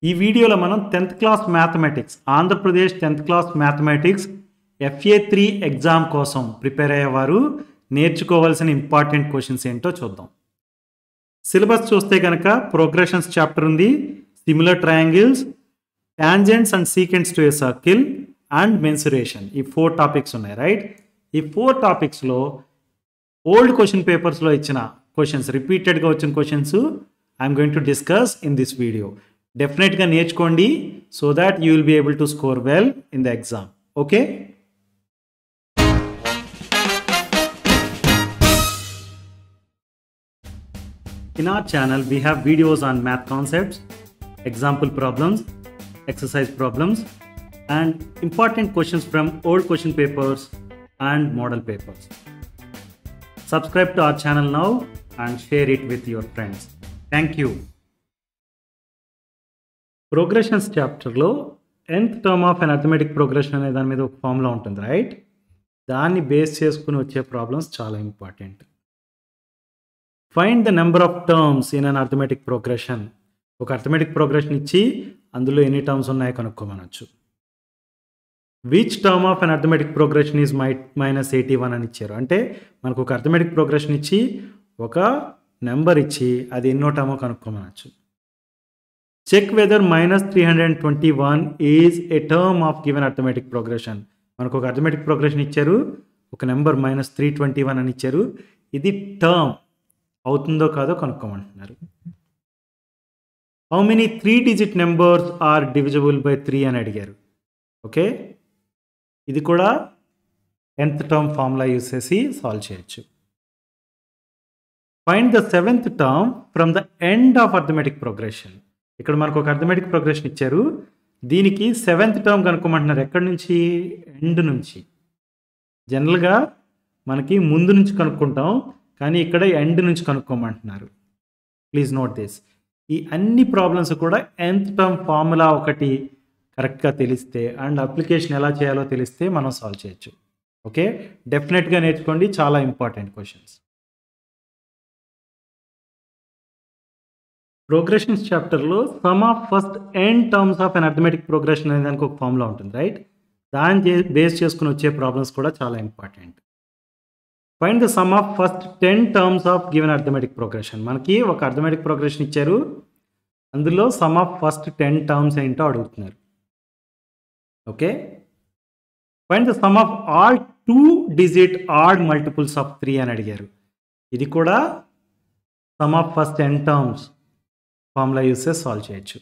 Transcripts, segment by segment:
ఈ వీడియోలో మనం 10th class mathematics Andhra Pradesh 10th class mathematics FA3 exam కోసం ప్రిపేర్ అయ్యేవారు నేర్చుకోవాల్సిన ఇంపార్టెంట్ క్వశ్చన్స్ ఏంటో చూద్దాం. సిలబస్ చూస్తే కనుక ప్రోగ్రెషన్స్ చాప్టర్ ఉంది, similar triangles, tangents and secants to a circle and mensuration. ఈ 4 టాపిక్స్ ఉన్నాయి, రైట్? ఈ 4 టాపిక్స్లో ఓల్డ్ క్వశ్చన్ పేపర్స్లో ఇచ్చిన క్వశ్చన్స్, రిపీటెడ్గా వచ్చిన questions I'm going to discuss in this video. డెఫినెట్గా నేర్చుకోండి so that you will be able to score well in the exam. Okay, in our channel we have videos on math concepts, example problems, exercise problems and important questions from old question papers and model papers. Subscribe to our channel now and share it with your friends. Thank you. Progressions chapter లో nth term of an arithmetic progression అనే దాని మీద ఒక formula ఉంటుంది, right? దాన్ని base చేసుకుని వచ్చే problems చాలా important. Find the number of terms in an arithmetic progression. ఒక అర్థమెటిక్ ప్రోగ్రెషన్ ఇచ్చి అందులో ఎన్ని టర్మ్స్ ఉన్నాయో కనుక్కోమనొచ్చు. Which term of an arithmetic progression is -81 అని ఇచ్చారు. అంటే మనకు ఒక అర్థమెటిక్ ప్రోగ్రెషన్ ఇచ్చి ఒక నెంబర్ ఇచ్చి అది ఎన్నో టర్మో కనుక్కోమనొచ్చు. Check whether -321 is a term of given arithmetic progression. మనకు ఒక అర్థమెటిక్ ప్రోగ్రెషన్ ఇచ్చారు, ఒక నెంబర్ -321 అని ఇచ్చారు, ఇది టర్మ్ అవుతుందో కాదో కనుక్కోమంటున్నారు. How many 3-digit numbers are divisible by 3 అని అడిగారు. ఓకే, ఇది కూడా 10th టర్మ్ ఫార్ములా యూస్ చేసి సాల్వ్ చేయొచ్చు. Find the 7th term from the end of arithmetic progression. ఇక్కడ మనకు ఒక అర్థమెటిక్ ప్రోగ్రెషన్ ఇచ్చారు, దీనికి 7th టర్మ్ కనుక్కోమంటున్నారు. ఎక్కడి నుంచి? ఎండ్ నుంచి. జనరల్గా మనకి ముందు నుంచి కనుక్కుంటాం, కానీ ఇక్కడ ఎండ్ నుంచి కనుక్కోమంటున్నారు. Please note this. ఈ అన్ని ప్రాబ్లమ్స్ కూడా nth టర్మ్ ఫార్ములా ఒకటి కరెక్ట్గా తెలిస్తే అండ్ అప్లికేషన్ ఎలా చేయాలో తెలిస్తే మనం సాల్వ్ చేయొచ్చు. ఓకే, డెఫినెట్గా నేర్చుకోండి, చాలా ఇంపార్టెంట్ క్వశ్చన్స్. ప్రోగ్రెషన్స్ చాప్టర్లో some of first n terms of an arithmetic progression అనే దానికి ఒక ఫార్ములా ఉంటుంది, రైట్? దాన్ని బేస్ చేసుకుని వచ్చే ప్రాబ్లమ్స్ కూడా చాలా important. Find the sum of first 10 terms of given arithmetic progression. మనకి ఒక అర్థమెటిక్ ప్రోగ్రెషన్ ఇచ్చారు, అందులో సమ్ ఆఫ్ ఫస్ట్ 10 టర్మ్స్ ఏంటో అడుగుతున్నారు. Okay, find the sum of all 2-digit add multiples of 3 అని అడిగారు. ఇది కూడా some of first 10 terms formula use చేసి సాల్వ్ చేయొచ్చు.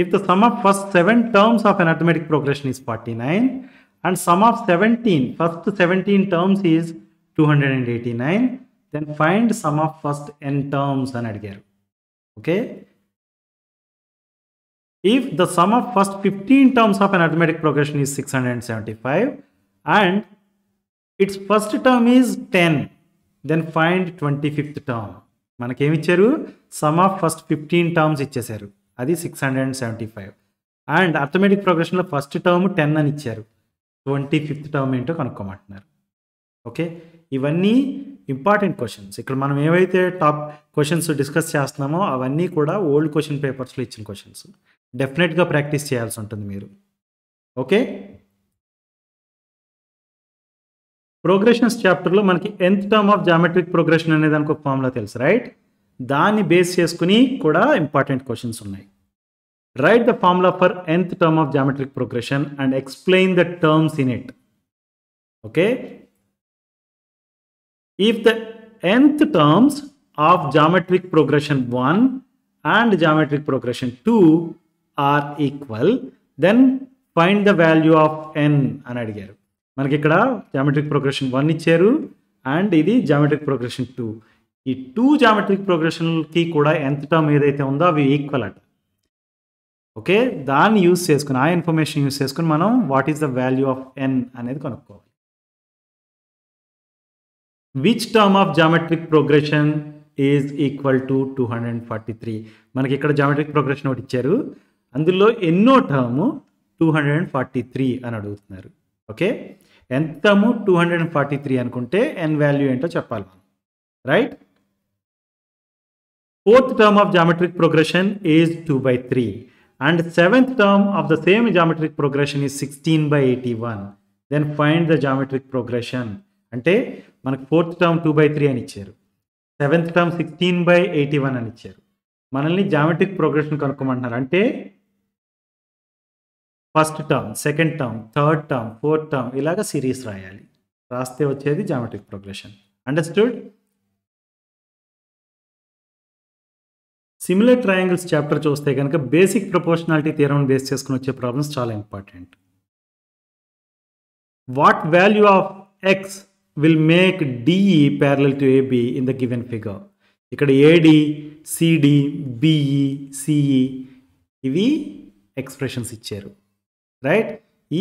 If the sum of first 7 terms of an arithmetic progression is 49 and sum of 17 first 17 terms is 289, then find sum of first n terms అని అడిగారు. Okay, if the sum of first 15 terms of an arithmetic progression is 675 and its first term is 10, then find 25th term. మనకేమి ఇచ్చారు? Some of first 15 terms ఇచ్చేసారు, అది 675, and arithmetic ప్రోగ్రెషన్లో first term 10 అని ఇచ్చారు, 25th term ఏంటో కనుక్కోమంటున్నారు. Okay, ఇవన్నీ important questions. ఇక్కడ మనం ఏవైతే టాప్ క్వశ్చన్స్ డిస్కస్ చేస్తున్నామో అవన్నీ కూడా ఓల్డ్ క్వశ్చన్ పేపర్స్లో ఇచ్చిన క్వశ్చన్స్. డెఫినెట్గా ప్రాక్టీస్ చేయాల్సి ఉంటుంది మీరు. ఓకే, ప్రోగ్రెషన్స్ చాప్టర్లో మనకి nth term of geometric progression అనే దానికి ఒక ఫార్ములా తెలుసు, రైట్? దాన్ని బేస్ చేసుకుని కూడా ఇంపార్టెంట్ క్వశ్చన్స్ ఉన్నాయి. Write the formula for nth term of geometric progression and explain the terms in it. Okay, if the nth terms of geometric progression 1 and geometric progression 2 are equal, then find the value of n అని అడిగారు. మనకి ఇక్కడ geometric progression 1 ఇచ్చారు and ఇది geometric progression 2. ఈ 2 geometric ప్రోగ్రెషన్కి కూడా nth term ఏదైతే ఉందో అవి ఈక్వల్ అట. ఓకే, దాన్ని యూస్ చేసుకుని, ఆ ఇన్ఫర్మేషన్ యూస్ చేసుకుని మనం what is the value of n అనేది కనుక్కోవాలి. Which term of geometric progression is equal to 243. మనకి ఇక్కడ జామెట్రిక్ ప్రోగ్రెషన్ ఒకటి ఇచ్చారు, అందులో ఎన్నో టర్ము 243 అని అడుగుతున్నారు. ఓకే, ఎంత టర్ము 243 అనుకుంటే n వాల్యూ ఏంటో చెప్పాలి మనం, right? Fourth term of geometric progression is 2/3 and seventh term of the same geometric progression is 16/81. Then find the geometric progression. అంటే మనకు ఫోర్త్ టర్మ్ 2/3 అని ఇచ్చారు, సెవెంత్ టర్మ్ 16/81 అని ఇచ్చారు. మనల్ని జామెట్రిక్ ప్రోగ్రెషన్ కనుక్కోమంటున్నారు. అంటే first term, second term, third term, fourth term ఇలాగ సిరీస్ రాయాలి. రాస్తే వచ్చేది geometric progression. Understood? Similar triangles chapter చూస్తే కనుక బేసిక్ ప్రపోర్షనాలిటీ థియరం బేస్ చేసుకుని వచ్చే ప్రాబ్లమ్స్ చాలా important. What value of X will make DE parallel to AB in the given figure. ఇక్కడ ఏడి, సిడి, బిఈ, సిఈ ఇవి ఎక్స్ప్రెషన్స్ ఇచ్చారు, right?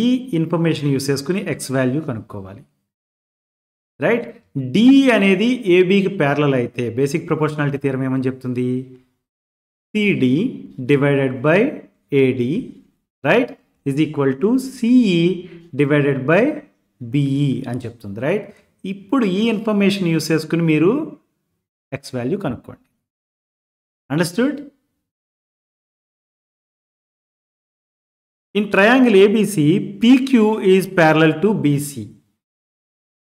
ఈ information use చేసుకుని ఎక్స్ వాల్యూ కనుక్కోవాలి, రైట్? డిఈ అనేది ఏబికి ప్యారలల్ అయితే బేసిక్ ప్రపోర్షనాలిటీ థియరం ఏమని చెప్తుంది? CD divided by AD, right, is equal to CE divided by BE అని చెప్తుంది, రైట్? ఇప్పుడు ఈ ఇన్ఫర్మేషన్ యూస్ చేసుకుని మీరు ఎక్స్ వాల్యూ కనుక్కోండి. Understood? In triangle ABC, PQ is parallel to BC.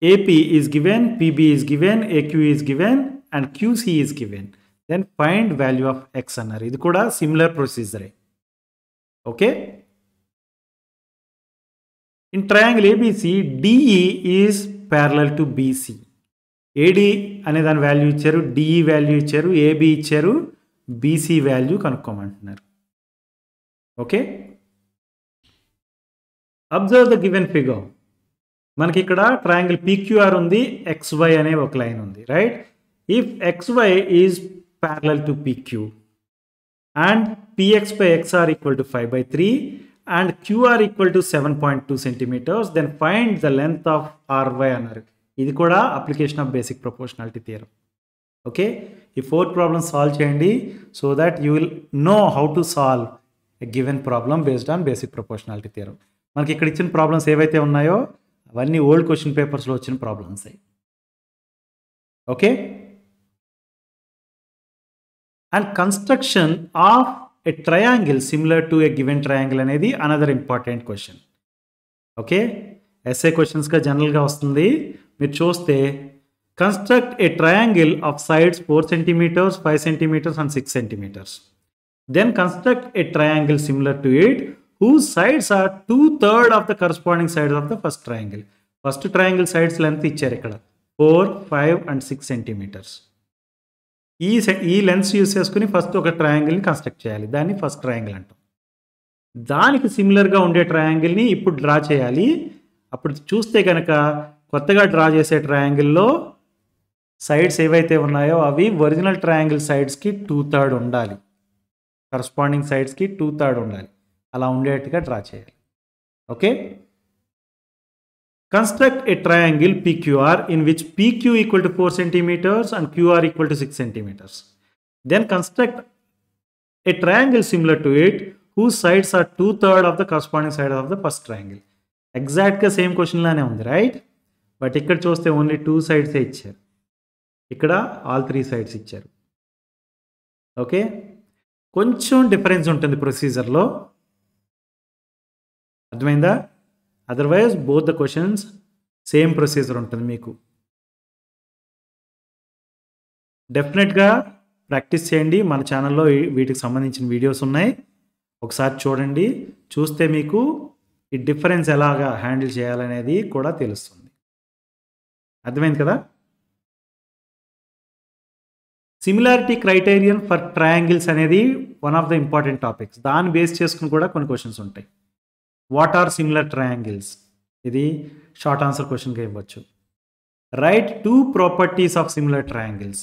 AP is given, PB is given, AQ is given and QC is given. Then find value of X అన్నారు. ఇది కూడా similar procedure. Okay? In triangle ABC, DE is parallel to BC. AD అనే దాని value ఇచ్చారు, DE value ఇచ్చారు, AB ఇచ్చారు, BC value కనుక్కోమంటున్నారు. Okay? Observe the given figure. మనకి ఇక్కడ ట్రయాంగిల్ పీక్యూఆర్ ఉంది, XY అనే ఒక లైన్ ఉంది, right? If XY is parallel to PQ and PX by XR equal to 5/3 and QR equal to 7.2 centimetres, then find the length of RY అన్నారు. ఇది కూడా application of basic proportionality theorem. Okay, ఈ 4 problems solve చేయండి so that you will know how to solve a given problem based on basic proportionality theorem. మనకి ఇక్కడ ఇచ్చిన problems ఏవైతే ఉన్నాయో అవన్నీ ఓల్డ్ క్వశ్చన్ పేపర్స్లో వచ్చిన ప్రాబ్లమ్స్ అయ్యి. Okay, and construction of a triangle similar to a given triangle అనేది another important question. Okay, S A క్వశ్చన్స్గా జనరల్గా వస్తుంది. మీరు చూస్తే construct a triangle of sides 4 centimetres, 5 centimetres and 6 centimetres. Then construct a triangle similar to it whose sides are 2/3 of the corresponding sides of the first triangle. First triangle sides length ఇచ్చారు ఇక్కడ 4, 5 and 6 centimetres. ఈ lens use చేసుకుని first ఒక ట్రయాంగిల్ని construct చేయాలి, దాన్ని first triangle అంటాం. దానికి సిమిలర్గా ఉండే ట్రయాంగిల్ని ఇప్పుడు డ్రా చేయాలి. అప్పుడు చూస్తే కనుక కొత్తగా డ్రా చేసే ట్రయాంగిల్లో సైడ్స్ ఏవైతే ఉన్నాయో అవి ఒరిజినల్ ట్రయాంగిల్ సైడ్స్కి 2/3 ఉండాలి, కరస్పాండింగ్ సైడ్స్కి 2/3 ఉండాలి. అలా ఉండేట్టుగా డ్రా చేయాలి. Okay, construct a triangle PQR in which PQ equal to 4 centimeters and QR equal to 6 centimeters. Then construct a triangle similar to it whose sides are 2/3 of the corresponding side of the first triangle. ఎగ్జాక్ట్గా same question లానే ఉంది, right? But ఇక్కడ చూస్తే only 2 సైడ్సే ఇచ్చారు, ఇక్కడ all 3 sides ఇచ్చారు. Okay, కొంచెం difference ఉంటుంది ప్రొసీజర్లో, అర్థమైందా? Otherwise both the questions same procedure ఉంటుంది మీకు. డెఫినెట్గా ప్రాక్టీస్ చేయండి. మన ఛానల్లో వీటికి సంబంధించిన వీడియోస్ ఉన్నాయి, ఒకసారి చూడండి. చూస్తే మీకు ఈ డిఫరెన్స్ ఎలాగా హ్యాండిల్ చేయాలనేది కూడా తెలుస్తుంది. అర్థమైంది కదా? సిమిలారిటీ క్రైటీరియన్ ఫర్ ట్రయాంగిల్స్ అనేది one of the important topics. దాన్ని బేస్ చేసుకుని కూడా కొన్ని క్వశ్చన్స్ ఉంటాయి. What are similar triangles? ఇది షార్ట్ ఆన్సర్ క్వశ్చన్గా ఇవ్వచ్చు. Write 2 properties of similar triangles.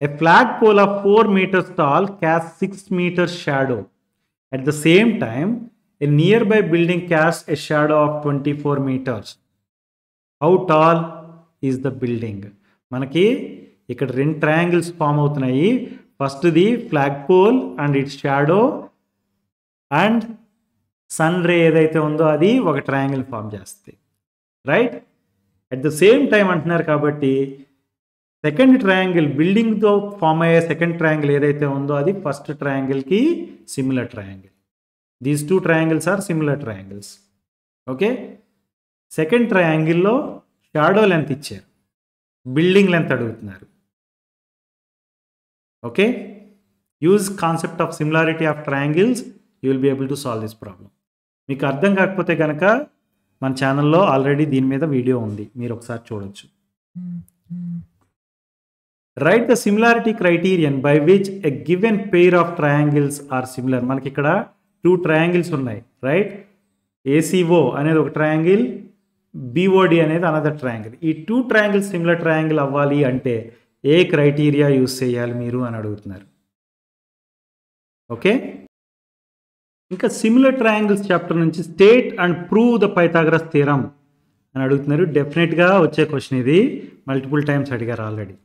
A flagpole of 4 meters tall casts 6 meters shadow. At the same time, a nearby building casts a shadow of 24 meters. How tall is the building? మనకి ఇక్కడ 2 triangles form అవుతున్నాయి. ఫస్ట్ది flag pole and its shadow and sun ray ఏదైతే ఉందో అది ఒక triangle form చేస్తుంది, right? At the same time అంటున్నారు కాబట్టి సెకండ్ ట్రయాంగిల్ బిల్డింగ్తో ఫామ్ అయ్యే సెకండ్ ట్రయాంగిల్ ఏదైతే ఉందో అది ఫస్ట్ ట్రయాంగిల్కి similar triangle. These two triangles are similar triangles. Okay, second ట్రయాంగిల్లో షాడో లెంత్ ఇచ్చారు, బిల్డింగ్ లెంత్ అడుగుతున్నారు. Okay, use concept of similarity of triangles, you will be able to solve this problem. మీకు అర్థం కాకపోతే కనుక మన ఛానల్లో ఆల్రెడీ దీని మీద వీడియో ఉంది, మీరు ఒకసారి చూడొచ్చు. Write the similarity criterion by which a given pair of triangles are similar. మనకి ఇక్కడ 2 ట్రయాంగిల్స్ ఉన్నాయి, రైట్? ఏసీఓ అనేది ఒక ట్రయాంగిల్, బిఓడి అనేది అనదర్ ట్రయాంగిల్. ఈ 2 ట్రయాంగిల్స్ సిమిలర్ ట్రయాంగిల్ అవ్వాలి అంటే ఏ క్రైటీరియా యూజ్ చేయాలి మీరు అని అడుగుతున్నారు. ఓకే, ఇంకా సిమిలర్ ట్రయాంగిల్స్ చాప్టర్ నుంచి state and prove the Pythagoras theorem అని అడుగుతున్నారు. డెఫినెట్గా వచ్చే క్వశ్చన్ ఇది, మల్టిపుల్ టైమ్స్ అడిగారు already.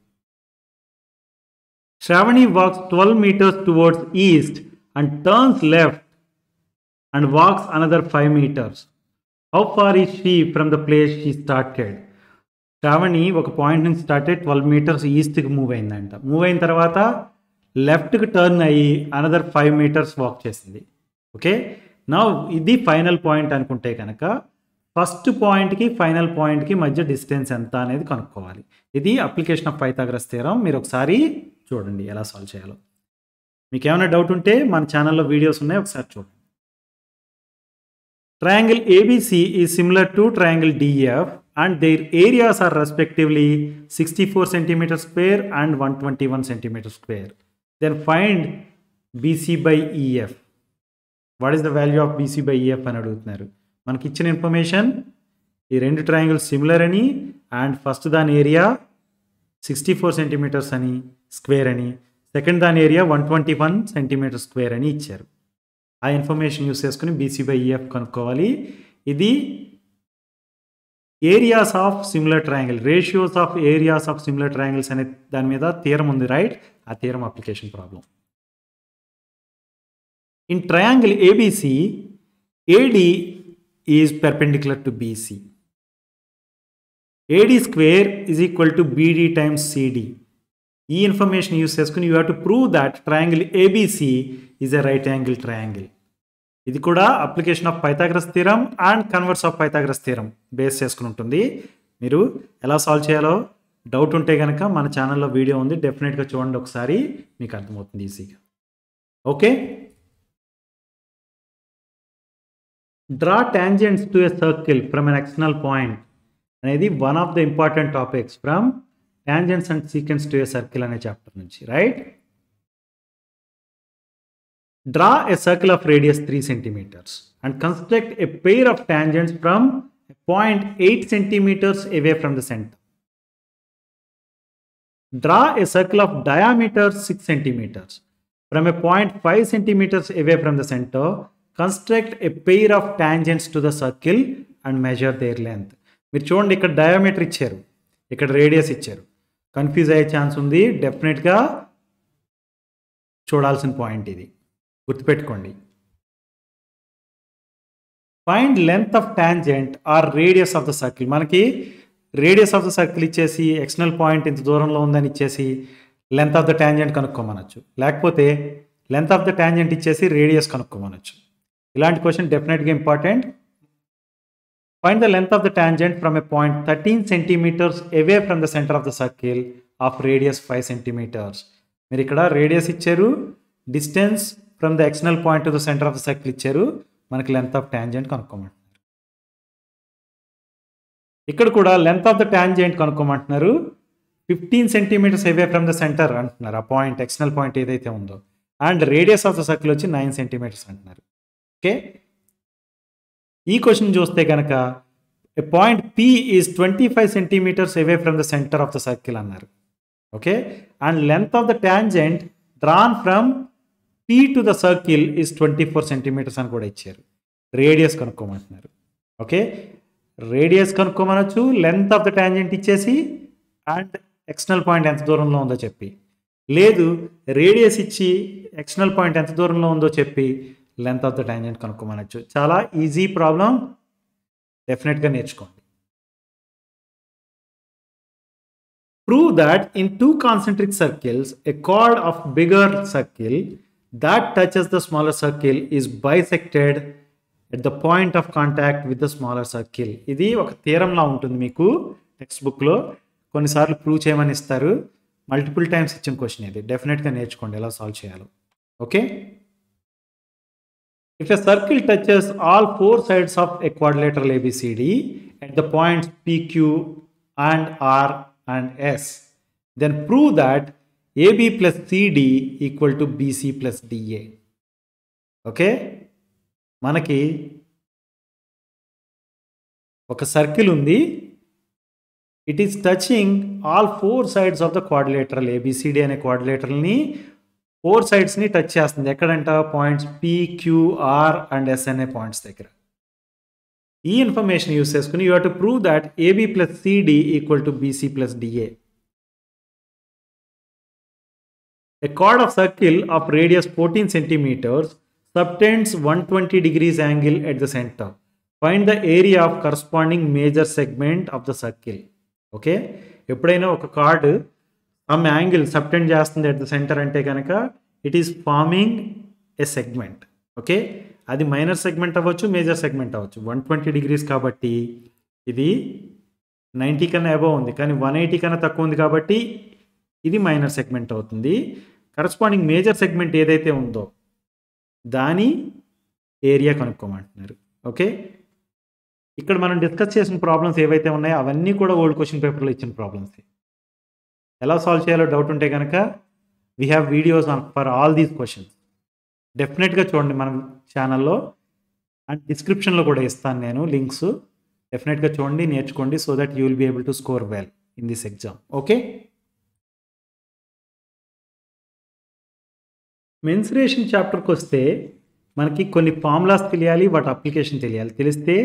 Shravani walks 12 meters towards east and turns left and walks another 5 meters. How far is she from the place she started? Shravani ఒక point నుంచి start అయ్యి 12 meters ఈస్ట్కి move అయిందంట. మూవ్ అయిన తర్వాత లెఫ్ట్కి turn అయ్యి another 5 meters walk చేసింది. Okay, నా ఇది ఫైనల్ పాయింట్ అనుకుంటే కనుక ఫస్ట్ పాయింట్కి ఫైనల్ పాయింట్కి మధ్య డిస్టెన్స్ ఎంత అనేది కనుక్కోవాలి. ఇది అప్లికేషన్ ఆఫ్ పైథాగరస్ థియరం. మీరు ఒకసారి చూడండి ఎలా సాల్వ్ చేయాలో. మీకు ఏమైనా డౌట్ ఉంటే మన ఛానల్లో వీడియోస్ ఉన్నాయి, ఒకసారి చూడండి. Triangle ABC is similar to triangle DF and their areas are respectively 64 centimeters square and 121 centimeters square. Then find BC by EF. What is the value of BC by EF అని అడుగుతున్నారు. మనకి ఇచ్చిన information ఈ 2 triangles similar అని and first దాని area 64 centimeters అని square అని, second దాని ఏరియా 121 centimeters square అని ఇచ్చారు. ఆ ఇన్ఫర్మేషన్ యూస్ చేసుకుని బీసీ బై ఈఎఫ్ కనుక్కోవాలి. ఇది areas of similar triangle, ratios of areas of similar triangles అనే దాని మీద థియరం ఉంది, రైట్? ఆ theorem application problem. In triangle ABC AD is perpendicular to BC. AD square is equal to BD times CD. ఈ information use చేసుకుని you have to prove that triangle ABC is a right angle triangle. ఇది కూడా application of Pythagoras theorem and converse of Pythagoras theorem base చేసుకుని ఉంటుంది. మీరు ఎలా solve చేయాలో doubt ఉంటే కనుక మన ఛానల్లో వీడియో ఉంది, డెఫినెట్గా చూడండి ఒకసారి, మీకు అర్థమవుతుంది ఈజీగా. Okay, draw tangents to a circle from an external point అనేది one of the important topics from tangents and sequence to a circle అనే చాప్టర్ నుంచి, right? Draw a circle of radius 3 centimeters and construct a pair of tangents from point 8 centimeters away from the center. Draw a circle of diameter 6 centimeters from a point 5 centimeters away from the center. Construct a pair of tangents to the circle and measure their length. మీరు చూడండి, ఇక్కడ diameter ఇచ్చారు, ఇక్కడ radius ఇచ్చారు. Confuse అయ్యే chance ఉంది, డెఫినెట్గా చూడాల్సిన పాయింట్ ఇది, గుర్తుపెట్టుకోండి. Find length of tangent or radius of the circle. మనకి రేడియస్ ఆఫ్ ద సర్కిల్ ఇచ్చేసి ఎక్స్టర్నల్ పాయింట్ ఇంత దూరంలో ఉందని ఇచ్చేసి లెంత్ ఆఫ్ ద టాంజెంట్ కనుక్కోమనొచ్చు, లేకపోతే లెంత్ ఆఫ్ ద టాంజెంట్ ఇచ్చేసి రేడియస్ కనుక్కోమనొచ్చు. ఇలాంటి క్వశ్చన్ డెఫినెట్గా important. Find the length of the tangent from a point 13 centimeters away from the center of the circle of radius 5 centimeters. మీరు ఇక్కడ radius ఇచ్చారు, distance from the external point to the centre of the circle ఇచ్చారు, మనకి length of tangent కనుక్కోమంటున్నారు. ఇక్కడ కూడా length of the tangent కనుక్కోమంటున్నారు. 15 centimeters away from the center అంటున్నారు, ఆ పాయింట్ ఎక్స్టర్నల్ పాయింట్ ఏదైతే ఉందో, and radius of the circle వచ్చి 9 centimeters అంటున్నారు. ఓకే, ఈ క్వశ్చన్ చూస్తే కనుక a point P is 25 centimeters away from the center of the circle అన్నారు. Okay, and length of the tangent drawn from P to the circle is 24 centimeters అని కూడా ఇచ్చారు. Radius కనుక్కోమంటున్నారు. ఓకే, రేడియస్ కనుక్కోమనొచ్చు, length of the tangent ఇచ్చేసి and external point ఎంత దూరంలో ఉందో చెప్పి, లేదు రేడియస్ ఇచ్చి ఎక్స్టర్నల్ పాయింట్ ఎంత దూరంలో ఉందో చెప్పి లెంత్ ఆఫ్ ద టాంజెంట్ కనుక్కోమనొచ్చు. చాలా ఈజీ ప్రాబ్లం, డెఫినెట్గా నేర్చుకోండి. Prove that in two concentric circles, a chord of bigger circle that touches the smaller circle is bisected at the point of contact with the smaller circle. ఇది ఒక theorem లా ఉంటుంది మీకు text book లో కొన్నిసార్లు prove చేయమని ఇస్తారు. Multiple times ఇచ్చిన question ఇది. డెఫినెట్గా నేర్చుకోండి ఎలా సాల్వ్ చేయాలో. Okay. If a circle touches all four sides of a quadrilateral ABCD at the points PQ and R and S, then prove that AB plus CD equal to BC plus DA. Okay? మనకి ఒక circle ఉంది. It is touching all four sides of the quadrilateral. ABCD అనే quadrilateral ని four సైడ్స్ని touch చేస్తుంది. ఎక్కడంట? Points PQR and S అనే points దగ్గర. ఈ information use చేసుకుని you have to prove that AB plus CD equal to BC plus DA. A chord of circle of radius 14 centimeters subtends 120 degrees angle at the center. Find the area of corresponding major segment of the circle. Okay. ఎప్పుడైనా ఒక card some angle subtend చేస్తుంది at the centre అంటే కనుక it is farming A segment. Okay. అది minor segment అవ్వచ్చు, major segment అవ్వచ్చు. 120 degrees కాబట్టి ఇది 90 కన్నా అబవ్ ఉంది, కానీ 180 కన్నా తక్కువ ఉంది కాబట్టి ఇది మైనర్ సెగ్మెంట్ అవుతుంది. కరస్పాండింగ్ మేజర్ సెగ్మెంట్ ఏదైతే ఉందో దాని ఏరియా కనుక్కోమంటున్నారు. ఓకే. ఇక్కడ మనం డిస్కస్ చేసిన ప్రాబ్లమ్స్ ఏవైతే ఉన్నాయో అవన్నీ కూడా ఓల్డ్ క్వశ్చన్ పేపర్లో ఇచ్చిన ప్రాబ్లమ్స్. ఎలా సాల్వ్ చేయాలో డౌట్ ఉంటే కనుక we have videos for all these questions. డెఫినెట్గా చూడండి మన ఛానల్లో, అండ్ డిస్క్రిప్షన్లో కూడా ఇస్తాను నేను లింక్స్. డెఫినెట్గా చూడండి, నేర్చుకోండి, so that you will be able to score well in this exam. Okay. Mensuration చాప్టర్కి వస్తే మనకి కొన్ని ఫార్ములాస్ తెలియాలి, వాటి అప్లికేషన్ తెలియాలి. తెలిస్తే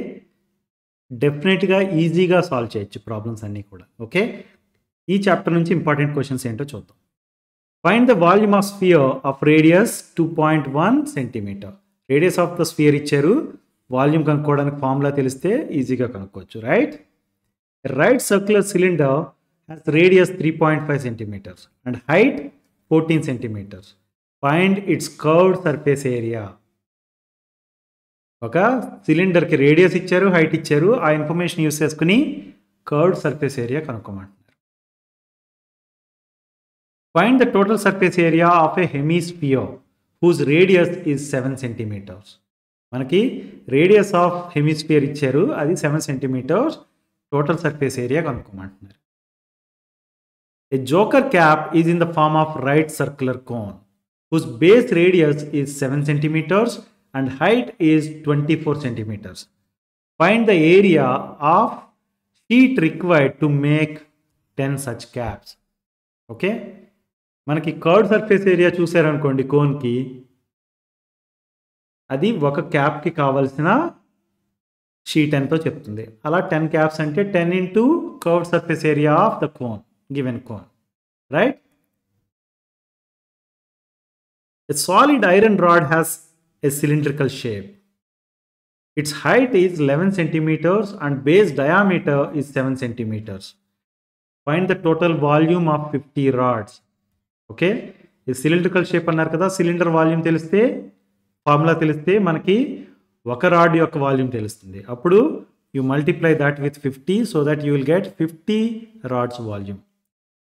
డెఫినెట్గా ఈజీగా సాల్వ్ చేయొచ్చు ప్రాబ్లమ్స్ అన్నీ కూడా. ఓకే. ఈ చాప్టర్ నుంచి ఇంపార్టెంట్ క్వశ్చన్స్ ఏంటో చూద్దాం. Find the volume of sphere of radius 2.1 centimetre. Radius of the sphere ఇచ్చారు, వాల్యూమ్ కనుక్కోవడానికి ఫార్ములా తెలిస్తే ఈజీగా కనుక్కోవచ్చు. Right. Right circular cylinder has radius 3.5 centimetres and height 14 centimetres. Find its curved surface area. ఒక సిలిండర్కి radius ఇచ్చారు, హైట్ ఇచ్చారు, ఆ ఇన్ఫర్మేషన్ యూస్ చేసుకుని కర్వ్డ్ సర్ఫేస్ ఏరియా కనుక్కోమంటున్నారు. Find the total surface area of a hemisphere whose radius is 7 centimeters. మనకి radius of hemisphere ఇచ్చారు, అది 7 centimeters. టోటల్ సర్ఫేస్ ఏరియా కనుక్కోమంటున్నారు. A joker cap is in the form of right circular cone whose base radius is 7 centimeters and height is 24 centimeters. Find the area of sheet required to make 10 such caps. Okay. మనకి curved surface area చూసారనుకోండి కోన్కి, అది ఒక క్యాప్కి కావాల్సిన sheet ఎంతో చెప్తుంది. అలా 10 caps అంటే 10 into curved surface area of the cone, given cone. Right. A solid iron rod has a cylindrical shape. Its height is 11 centimeters and base diameter is 7 centimeters. Find the total volume of 50 rods. Okay. ఇది cylindrical shape అన్నారు కదా, cylinder volume తెలిస్తే, formula తెలిస్తే మనకి ఒక rod యొక్క volume తెలుస్తుంది. అప్పుడు you multiply that with 50 so that you will get 50 rods volume.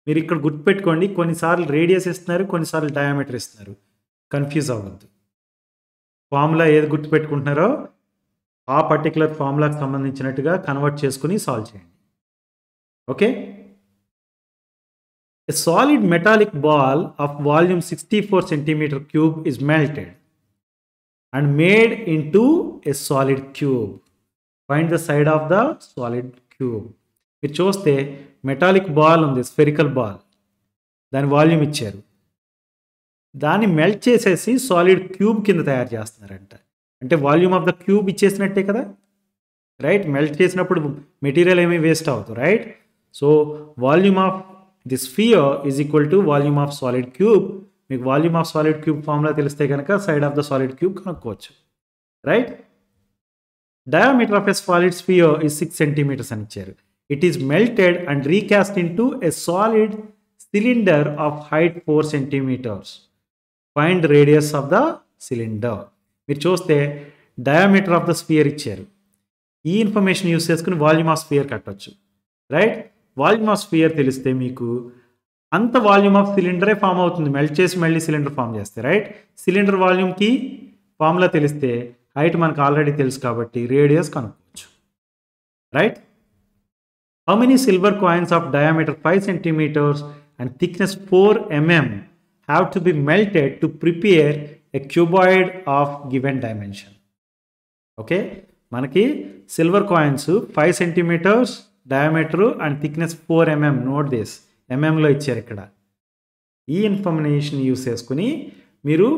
మీరు ఇక్కడ గుర్తుపెట్టుకోండి, కొన్నిసార్లు రేడియస్ ఇస్తున్నారు, కొన్నిసార్లు డయామీటర్ ఇస్తున్నారు. కన్ఫ్యూజ్ అవ్వద్దు. ఫార్ములా ఏది గుర్తుపెట్టుకుంటున్నారో ఆ పర్టికులర్ ఫార్ములాకి సంబంధించినట్టుగా కన్వర్ట్ చేసుకుని సాల్వ్ చేయండి. Okay. A solid metallic ball of volume 64 centimeter cube is melted and made into a solid cube. Find the side of the solid cube. మీరు చూస్తే మెటాలిక్ బాల్ ఉంది, స్ఫెరికల్ ball, దాని volume ఇచ్చారు, దాన్ని melt చేసేసి solid cube కింద తయారు చేస్తున్నారంట. అంటే వాల్యూమ్ ఆఫ్ ద క్యూబ్ ఇచ్చేసినట్టే కదా. రైట్. మెల్ట్ చేసినప్పుడు మెటీరియల్ ఏమీ వేస్ట్ అవ్వదు. Right. So volume of the sphere is equal to volume of solid cube. మీకు volume of solid cube formula తెలిస్తే కనుక side of the solid cube కనుక్కోవచ్చు. Right. Diameter of a solid sphere is 6 centimeters అని ఇచ్చారు. It is melted and recast into a solid cylinder of height 4 centimeters. Find radius of the cylinder. మీరు చూస్తే diameter of the spear ఇచ్చారు. ఈ information use చేసుకుని volume of sphere కట్టవచ్చు, right? Volume of sphere తెలిస్తే మీకు అంత వాల్యూమ్ ఆఫ్ సిలిండరే ఫామ్ అవుతుంది, మెల్ట్ చేసి మళ్ళీ సిలిండర్ ఫామ్ చేస్తే, రైట్? సిలిండర్ వాల్యూమ్కి ఫార్ములా తెలిస్తే హైట్ మనకు ఆల్రెడీ తెలుసు కాబట్టి రేడియస్ కనుక్కోవచ్చు, right? How many silver coins of diameter 5 centimeters and thickness 4 mm have to be melted to prepare a cuboid of given dimension? Okay, మనకి silver coins 5 centimeters diameter and thickness 4 mm. Note this, ఎంఎంలో ఇచ్చారు ఇక్కడ. ఈ information use చేసుకుని మీరు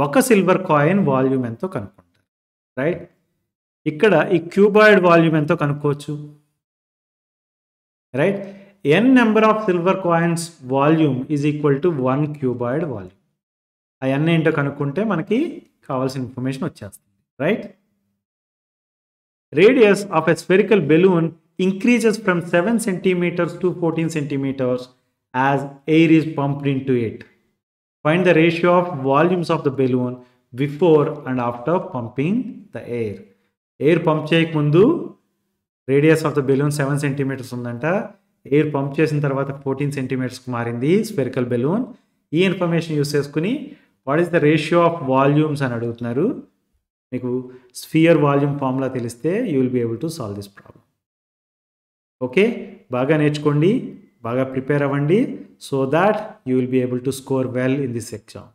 ఒక silver coin volume ఎంతో కనుక్కుంటారు, right? ఇక్కడ ఈ క్యూబాయిడ్ వాల్యూమ్ ఎంతో కనుక్కోవచ్చు, right? n number of silver coins volume is equal to 1 cuboid volume. ఆ n ఏంటో కనుక్కుంటే మనకి కావాల్సిన ఇన్ఫర్మేషన్ వచ్చేస్తుంది, right? Radius of a spherical balloon increases from 7 centimeters to 14 centimeters as air is pumped into it. Find the ratio of volumes of the balloon before and after pumping the air. Air pump చేయకముందు radius of the balloon 7 centimeters ఉందంట, air pump చేసిన తర్వాత 14 centimetersకి మారింది spherical balloon. ఈ information use చేసుకుని what is the ratio of volumes అని అడుగుతున్నారు. మీకు స్ఫియర్ వాల్యూమ్ ఫార్ములా తెలిస్తే you will be able to solve this problem. Okay, బాగా నేర్చుకోండి, బాగా ప్రిపేర్ అవ్వండి, so that you will be able to score well in this exam.